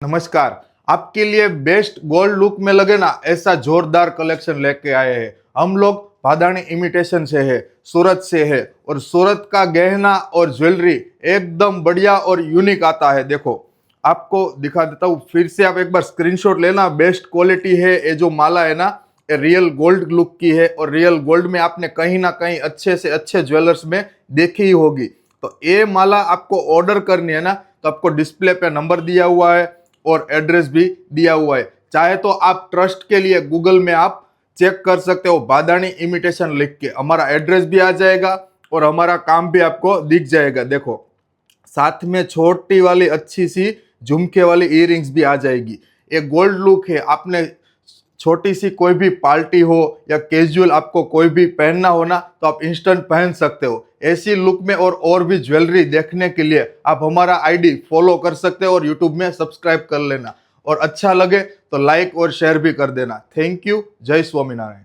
नमस्कार। आपके लिए बेस्ट गोल्ड लुक में लगे ना ऐसा जोरदार कलेक्शन लेके आए हैं। हम लोग भादानी इमिटेशन से है, सूरत से है और सूरत का गहना और ज्वेलरी एकदम बढ़िया और यूनिक आता है। देखो आपको दिखा देता हूँ, फिर से आप एक बार स्क्रीनशॉट लेना। बेस्ट क्वालिटी है। ये जो माला है ना, ये रियल गोल्ड लुक की है और रियल गोल्ड में आपने कहीं ना कहीं अच्छे से अच्छे ज्वेलर्स में देखी ही होगी। तो ये माला आपको ऑर्डर करनी है ना, तो आपको डिस्प्ले पे नंबर दिया हुआ है और एड्रेस भी दिया हुआ है। चाहे तो आप ट्रस्ट के लिए गूगल में आप चेक कर सकते हो, भादानी इमिटेशन लिख के हमारा एड्रेस भी आ जाएगा और हमारा काम भी आपको दिख जाएगा। देखो साथ में छोटी वाली अच्छी सी झुमके वाली इयररिंग्स भी आ जाएगी। ये गोल्ड लुक है। आपने छोटी सी कोई भी पार्टी हो या कैजुअल आपको कोई भी पहनना हो ना, तो आप इंस्टेंट पहन सकते हो। ऐसी लुक में और भी ज्वेलरी देखने के लिए आप हमारा आईडी फॉलो कर सकते हो और यूट्यूब में सब्सक्राइब कर लेना। और अच्छा लगे तो लाइक और शेयर भी कर देना। Thank you. जय स्वामीनारायण।